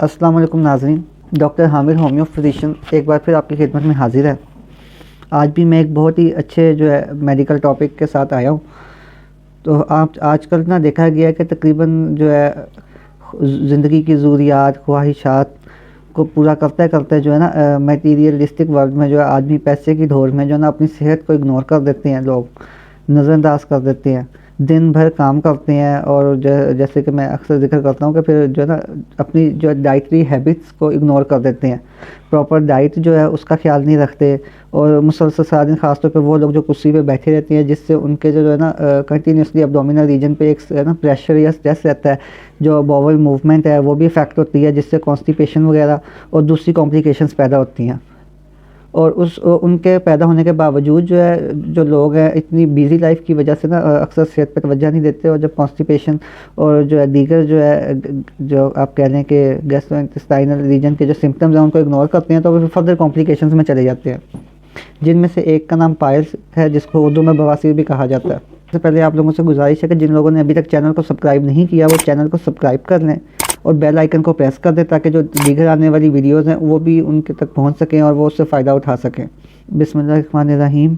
अस्सलाम वालेकुम नाज़रीन। डॉक्टर हामिद होम्यो फिजिशियन एक बार फिर आपकी खिदमत में हाजिर है। आज भी मैं एक बहुत ही अच्छे मेडिकल टॉपिक के साथ आया हूँ। तो आप आजकल ना देखा गया है कि तकरीबन ज़िंदगी की ज़रूरियात ख्वाहिशात को पूरा करते करते मटीरियलिस्टिक वर्ल्ड में आदमी पैसे की दौड़ में अपनी सेहत को इग्नोर कर देते हैं, लोग नज़रअंदाज कर देते हैं, दिन भर काम करते हैं और जैसे कि मैं अक्सर ज़िक्र करता हूँ कि फिर अपनी डाइटरी हैबिट्स को इग्नोर कर देते हैं। प्रॉपर डाइट उसका ख्याल नहीं रखते और मुसलसल सारा दिन ख़ास तौर पे वो लोग जो कुर्सी पे बैठे रहते हैं, जिससे उनके कंटिन्यूसली एब्डोमिनल रीजन पे एक प्रेशर या स्ट्रेस रहता है। जो बॉवल मूवमेंट है वो भी इफ़ेक्ट होती है, जिससे कॉन्स्टिपेशन वगैरह और दूसरी कॉम्प्लिकेशंस पैदा होती हैं। और उनके पैदा होने के बावजूद जो लोग हैं इतनी बिज़ी लाइफ की वजह से अक्सर सेहत पर तवज्जो नहीं देते, और जब कॉन्स्टिपेशन और दीगर जो आप कह लें कि गैस्ट्रोइंटेस्टाइनल रीजन के जो सिम्टम्स हैं उनको इग्नोर करते हैं, तो वो फर्दर कॉम्प्लिकेशंस में चले जाते हैं, जिनमें से एक का नाम पाइल्स है, जिसको उर्दू में बवासीर भी कहा जाता है। सबसे पहले आप लोगों से गुजारिश है कि जिन लोगों ने अभी तक चैनल को सब्सक्राइब नहीं किया वो चैनल को सब्सक्राइब कर लें और बेल आइकन को प्रेस कर दें, ताकि जो दीगर आने वाली वीडियोस हैं वो भी उनके तक पहुंच सकें और वो उससे फ़ायदा उठा सकें। बिस्मिल्लाहिर्रहमानिर्रहीम।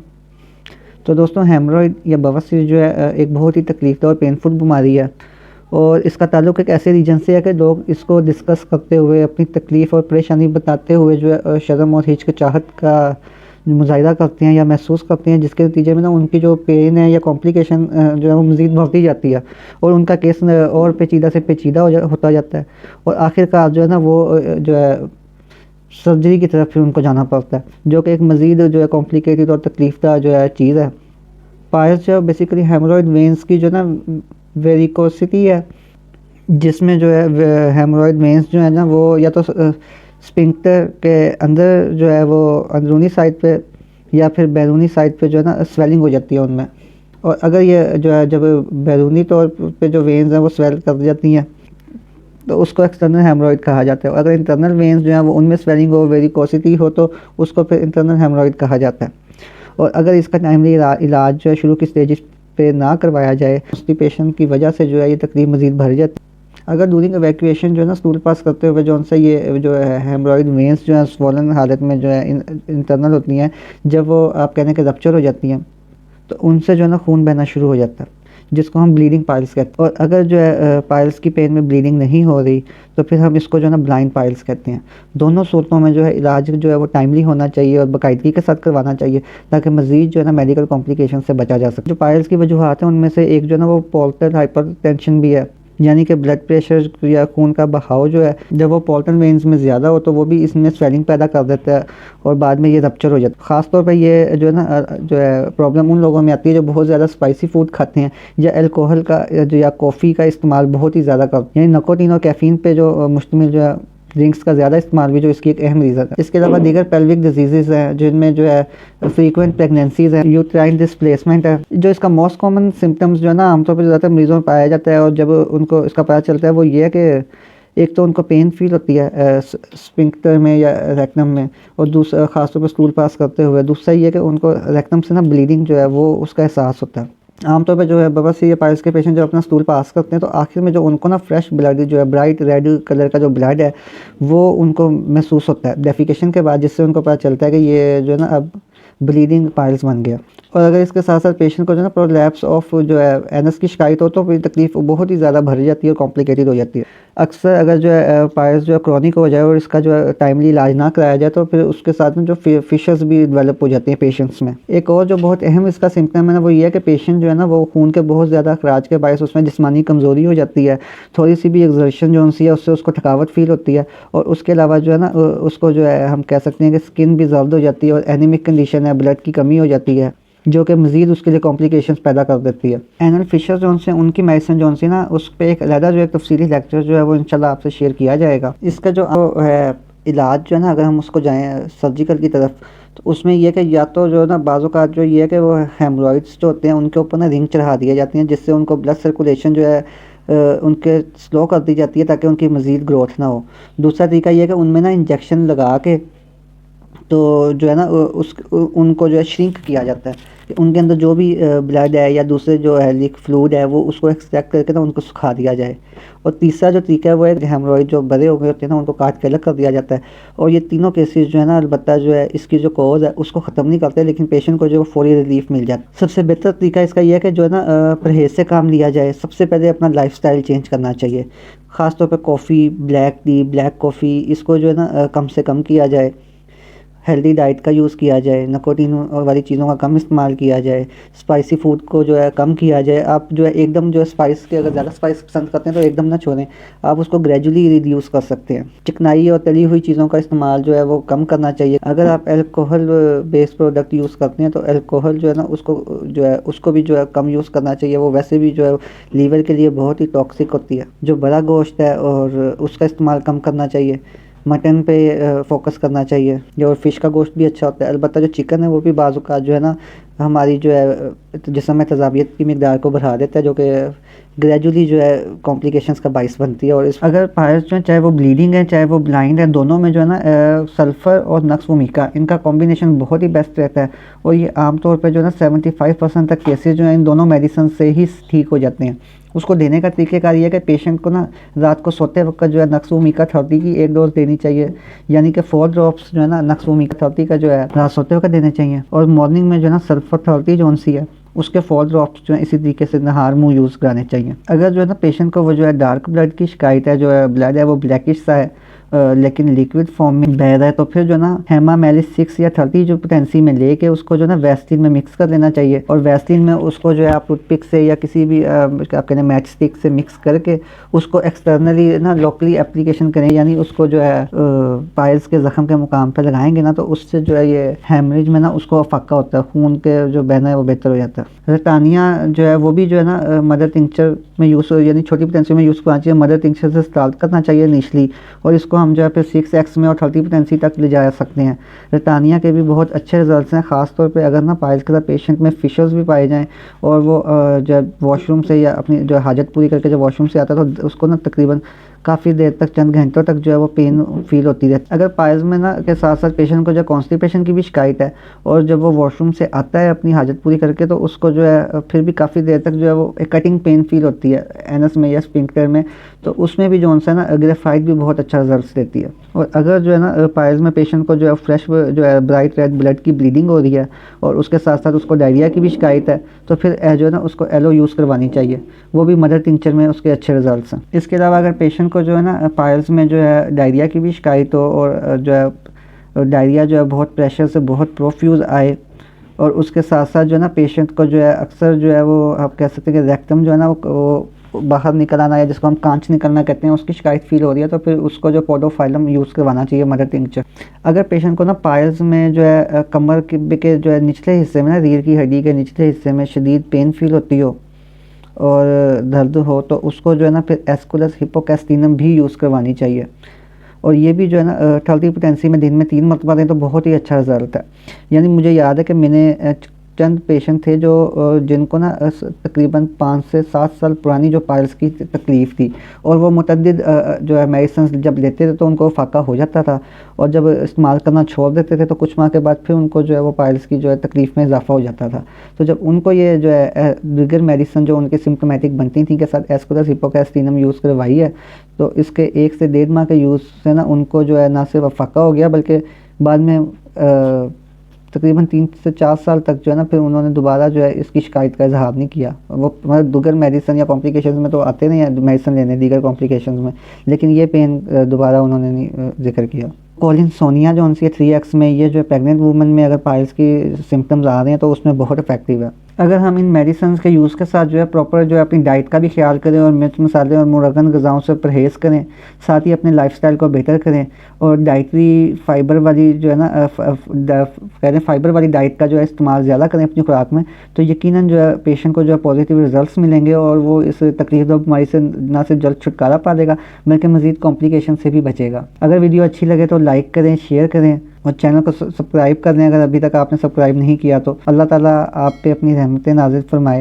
तो दोस्तों, हेमरॉइड या बवासीर एक बहुत ही तकलीफ़देह और पेनफुल बीमारी है, और इसका ताल्लुक़ एक ऐसे रीजन से है कि लोग इसको डिस्कस करते हुए अपनी तकलीफ़ और परेशानी बताते हुए शर्म और हिचकिचाहट का मुज़ाहिरा करते हैं या महसूस करते हैं, जिसके नतीजे में उनकी जो पेन है या कॉम्प्लिकेशन है वो मज़ीद बढ़ती जाती है और उनका केस और पेचीदा से पेचीदा होता जाता है, और आखिरकार वो सर्जरी की तरफ फिर उनको जाना पड़ता है, जो कि एक मज़ीद कॉम्प्लिकेटेड और तकलीफ़दा चीज़ है। पायल्स बेसिकली हेमरॉइड वेंस की वेरिकोसिटी है, जिसमें हेमरॉइड वेंस वो या तो स्पिंक्टर के अंदर वो अंदरूनी साइड पे या फिर बैरूनी साइड पे स्वेलिंग हो जाती है उनमें। और अगर ये जब बैरूनी तौर पे जो वेन्स हैं वो स्वेल कर जाती हैं तो उसको एक्सटर्नल हेमरॉइड कहा जाता है। अगर इंटरनल वेन्स वो उनमें स्वेलिंग हो, वेरिकोसिटी हो, तो उसको फिर इंटरनल हेमरॉइड कहा जाता है। और अगर इसका टाइमली इलाज शुरू की स्टेज पे ना करवाया जाए, कॉन्स्टिपेशन की वजह से ये तकलीफ मज़ीद बढ़ जाती है। अगर ड्यूरिंग इवैक्यूएशन स्टूल पास करते हुए उनसे ये हेमरॉइड वेंस स्वॉलन हालत में इंटरनल होती हैं, जब वो आप कहने के रप्चर हो जाती हैं तो उनसे खून बहना शुरू हो जाता है, जिसको हम ब्लीडिंग पाइल्स कहते हैं। और अगर पाइल्स की पेन में ब्लीडिंग नहीं हो रही तो फिर हम इसको ब्लाइंड पाइल्स कहते हैं। दोनों सूरतों में इलाज वो टाइमली होना चाहिए और बाकायदगी के साथ करवाना चाहिए, ताकि मज़ीद मेडिकल कॉम्प्लिकेशन से बचा जा सके। जो पाइल्स की वजूहात हैं उनमें से एक वो पोर्टल हाइपरटेंशन भी है, यानी कि ब्लड प्रेशर या खून का बहाव जब वो पोर्टल वेन्स में ज़्यादा हो तो वो भी इसमें स्वेलिंग पैदा कर देता है और बाद में ये रप्चर हो जाता है। ख़ास तौर पे ये प्रॉब्लम उन लोगों में आती है जो बहुत ज़्यादा स्पाइसी फूड खाते हैं या अल्कोहल का या कॉफ़ी का इस्तेमाल बहुत ही ज़्यादा करते हैं, यानी निकोटीन और कैफ़ीन पे मुश्तमिल ड्रिंक्स का ज़्यादा इस्तेमाल भी इसकी एक अहम रीज़न है। इसके अलावा दीगर पेल्विक डिजीज़ हैं, जिनमें फ्रीक्वेंट प्रेगनेंसीज़ हैं, यूट्राइन डिस्प्लेसमेंट है। जो इसका मोस्ट कॉमन सिम्टम्स आमतौर पर ज़्यादातर मरीज़ों में पाया जाता है, और जब उनको इसका पता चलता है वो ये है कि एक तो उनको पेन फील होती है स्पिंक्टर में या रेक्टम में, और दूसरा ख़ासतौर पर स्टूल पास करते हुए, दूसरा ये कि उनको रेक्टम से ब्लीडिंग वो उसका एहसास होता है। आमतौर पे बवासीर या पाइल्स के पेशेंट जब अपना स्टूल पास करते हैं तो आखिर में उनको fresh blood bright red colour का जो ब्लड है वो उनको महसूस होता है डेफिकेशन के बाद, जिससे उनको पता चलता है कि ये अब ब्लीडिंग पाइल्स बन गया। और अगर इसके साथ साथ पेशेंट को प्रोलैप्स ऑफ एनस की शिकायत हो तो फिर तकलीफ बहुत ही ज़्यादा बढ़ जाती है और कॉम्प्लिकेटेड हो जाती है। अक्सर अगर पाइल्स क्रॉनिक हो जाए और इसका टाइमली इलाज ना कराया जाए तो फिर उसके साथ में फिशर्स भी डेवलप हो जाती हैं पेशेंट्स में। एक और बहुत अहम इसका सिम्टम है वो ये है कि पेशेंट वो खून के बहुत ज़्यादा अखराज के बायस उसमें जिस्मानी कमज़ोरी हो जाती है, थोड़ी सी भी एक्सर्शन सी है उससे उसको थकावट फील होती है, और उसके अलावा उसको हम कह सकते हैं कि स्किन भी जर्द हो जाती है और एनीमिक कंडीशन है, ब्लड की कमी हो जाती है, जो कि मज़ीद उसके लिए कॉम्प्लिकेशंस पैदा कर देती है। एनल फिशर उनकी मेडिसिन उस पर एक अलहदा एक तफसीली लेक्चर वो इंशाल्लाह आपसे शेयर किया जाएगा। इसका इलाज अगर हम उसको जाएँ सर्जिकल की तरफ तो उसमें यह कि या तो बाज़ औक़ात ये है कि वो हेमरॉइड्स होते हैं उनके ऊपर रिंग चढ़ा दिए जाती हैं, जिससे उनको ब्लड सर्कुलेशन उनके स्लो कर दी जाती है ताकि उनकी मज़ीद ग्रोथ ना हो। दूसरा तरीका यह है कि उनमें इंजेक्शन लगा के तो जो है ना उनको जो है श्रिंक किया जाता है कि उनके अंदर जो भी ब्लड है या दूसरे जो है लीक फ्लूइड है वो उसको एक्सट्रैक्ट करके ना उनको सुखा दिया जाए। और तीसरा जो तरीका है वो है हेमरॉइड जो बड़े हो गए होते हैं ना उनको काट के अलग कर दिया जाता है। और ये तीनों केसेस जो है ना अलबत्ता जो है इसकी जो कॉज है उसको ख़त्म नहीं करते, लेकिन पेशेंट को जो फौरी रिलीफ मिल जाता है। सबसे बेहतर तरीका इसका यह है कि जो है ना परहेज़ से काम लिया जाए। सबसे पहले अपना लाइफस्टाइल चेंज करना चाहिए, ख़ास तौर पे coffee, black T, black coffee इसको जो है ना कम से कम किया जाए। हेल्दी डाइट का यूज़ किया जाए, निकोटीन वाली चीज़ों का कम इस्तेमाल किया जाए, स्पाइसी फूड को जो है कम किया जाए। आप जो है एकदम जो है स्पाइस के अगर ज़्यादा स्पाइस पसंद करते हैं तो एकदम ना छोड़ें, आप उसको ग्रेजुअली रिड्यूस कर सकते हैं। चिकनाई और तली हुई चीज़ों का इस्तेमाल जो है वो कम करना चाहिए। अगर आप अल्कोहल बेस्ड प्रोडक्ट यूज़ करते हैं तो अल्कोहल जो है ना उसको भी जो है कम यूज़ करना चाहिए। वो वैसे भी जो है लीवर के लिए बहुत ही टॉक्सिक होती है। जो बड़ा गोश्त है और उसका इस्तेमाल कम करना चाहिए। मटन पे फोकस करना चाहिए। जो और फ़िश का गोश्त भी अच्छा होता है। अलबत्ता जो चिकन है वो भी बाज़ औक़ात जो है ना हमारी जो है जिस्म में तेज़ाबियत की मिक़दार को बढ़ा देता है, जो कि ग्रेजुअली जो है कॉम्प्लिकेशंस का बाइस बनती है। और इस अगर पायल्स जो है चाहे वो ब्लीडिंग है चाहे वो ब्लाइंड है, दोनों में जो है ना सल्फ़र और नक्स वोमिका इनका कॉम्बिनेशन बहुत ही बेस्ट रहता है। और ये आमतौर पर जो है ना 75% तक केसेस जो हैं इन दोनों मेडिसिन से ही ठीक हो जाते हैं। उसको देने का तरीक़ेकार ये है कि पेशेंट को ना रात को सोते वक्त जो है नक्स वोमिका 30 की एक डोज देनी चाहिए, यानी कि 4 ड्रॉप्स जो है ना नक्स वोमिका 30 का जो है रात सोते वक्त देने चाहिए। और मॉर्निंग में जो है ना सल्फ़र 30 जो सी है उसके 4 ड्रॉप्स जो है इसी तरीके से नहार मुँह यूज़ कराने चाहिए। अगर जो है ना पेशेंट को वो जो है डार्क ब्लड की शिकायत है, जो है ब्लड है वो ब्लैकिश सा है लेकिन लिक्विड फॉर्म में बह रहा है, तो फिर जो ना हेमामेलिस 6 या 30 जो पोटेंसी में लेके उसको जो ना वैस्टीन में मिक्स कर लेना चाहिए। और वैस्टीन में उसको जो है आप टूथपिक से या किसी भी आप कहते मैच स्टिक से मिक्स करके उसको एक्सटर्नली ना लोकली एप्लीकेशन करें, यानी उसको जो है पाइल्स के ज़ख़म के मुकाम पर लगाएंगे ना तो उससे जो है ये हेमरेज में ना उसको अफाका होता है, खून के जो बहना है वो बेहतर हो जाता है। रतानिया जो है वो भी जो है ना मदर टिंचर में यूज़ यानी छोटी पोटेंसी में यूज़ करना चाहिए। मदर टिंचर से स्टार्ट करना चाहिए इनिशली, और इसको हम जो है फिर 6x में और 30 पोटेंसी तक ले जा सकते हैं। रतानिया के भी बहुत अच्छे रिजल्ट्स हैं, ख़ास तौर पे अगर ना पाइल्स के साथ पेशेंट में फिशर्स भी पाए जाएं और वो जो वॉशरूम से या अपनी जो हाजत पूरी करके जब वॉशरूम से आता है तो उसको ना तकरीबन काफ़ी देर तक चंद घंटों तक जो है वो पेन फील होती रहती है। अगर पाइल्स में ना के साथ साथ पेशेंट को जो कॉन्स्टिपेशन की भी शिकायत है और जब वो वॉशरूम से आता है अपनी हाजत पूरी करके तो उसको जो है फिर भी काफ़ी देर तक जो है वो एक कटिंग पेन फील होती है एनस में या स्फिंक्टर में, तो उसमें भी जो है ना ग्रेफाइट भी बहुत अच्छा रिजल्ट देती है। और अगर जो है ना पाइल्स में पेशेंट को जो है फ्रेश जो है ब्राइट रेड ब्लड की ब्लीडिंग हो रही है और उसके साथ साथ उसको डायरिया की भी शिकायत है तो फिर जो है ना उसको एलो यूज़ करवानी चाहिए, वो भी मदर टिंचर में उसके अच्छे रिजल्ट्स हैं। इसके अलावा अगर पेशेंट को जो है ना पाइल्स में जो है डायरिया की भी शिकायत हो और जो है डायरिया जो है बहुत प्रेशर से बहुत प्रोफ्यूज आए और उसके साथ साथ जो है ना पेशेंट को जो है अक्सर जो है वो आप कह सकते हैं कि रेक्टम जो है ना वो बाहर निकल आना है, जिसको हम कांच निकलना कहते हैं, उसकी शिकायत फील हो रही है तो फिर उसको जो पोडोफाइलम यूज़ करवाना चाहिए मदर टिंचर। अगर पेशेंट को ना पाइल्स में जो है कमर के जो है निचले हिस्से में ना रीढ़ की हड्डी के निचले हिस्से में शदीद पेन फील होती हो और दर्द हो तो उसको जो है ना फिर एस्कुलस हिपोकैस्टिनम भी यूज़ करवानी चाहिए। और ये भी जो है ना 30 पोटेंसी में दिन में 3 मरतबा दें तो बहुत ही अच्छा रिजल्ट है। यानी मुझे याद है कि मैंने चंद पेशेंट थे जो जिनको ना तकरीबन 5 से 7 साल पुरानी जो पाइल्स की तकलीफ़ थी और वो मुतअद्दिद जो है मेडिसिन जब लेते थे तो उनको फाका हो जाता था और जब इस्तेमाल करना छोड़ देते थे तो कुछ माह के बाद फिर उनको जो है वो पाइल्स की जो है तकलीफ़ में इजाफा हो जाता था। तो जब उनको ये जो है दीगर मेडिसिन जो उनके सिम्टोमेटिक बनती थी के साथ एस्कुलस हिपोकैस्टिनम यूज़ करवाई है तो इसके 1 से 1.5 माह के यूज़ से ना उनको जो है ना सिर्फ फाका हो गया बल्कि बाद में तकरीबन 3 से 4 साल तक जो है ना फिर उन्होंने दोबारा जो है इसकी शिकायत का इजहार नहीं किया। वो मतलब दीगर मेडिसिन या कॉम्प्लिकेशंस में तो आते नहीं हैं मेडिसिन लेने दीगर कॉम्प्लिकेशंस में, लेकिन ये पेन दोबारा उन्होंने नहीं जिक्र किया। कोलिनसोनिया जो उनसी 3x में ये जो है प्रेग्नेंट वूमेन में अगर पाइल्स की सिम्टम्स आ रहे हैं तो उसमें बहुत इफेक्टिव है। अगर हम इन मेडिसिन के यूज़ के साथ जो है प्रॉपर जो है अपनी डाइट का भी ख्याल करें और मिर्च मसाले और मुरगन ग़िज़ाओं से परहेज़ करें, साथ ही अपने लाइफस्टाइल को बेहतर करें और डाइटरी फाइबर वाली जो है ना कह रहे फाइबर वाली डाइट का जो है इस्तेमाल ज़्यादा करें अपनी खुराक में, तो यकीनन जो है पेशेंट को जो है पॉजिटिव रिजल्ट्स मिलेंगे और वो इस तकलीफ दर बीमारी से ना सिर्फ जल्द छुटकारा पा लेगा बल्कि मज़ीद कॉम्प्लिकेशन से भी बचेगा। अगर वीडियो अच्छी लगे तो लाइक करें, शेयर करें और चैनल को सब्सक्राइब कर दें अगर अभी तक आपने सब्सक्राइब नहीं किया तो। अल्लाह ताला आप पे अपनी रहमतें नाज़िल फरमाए।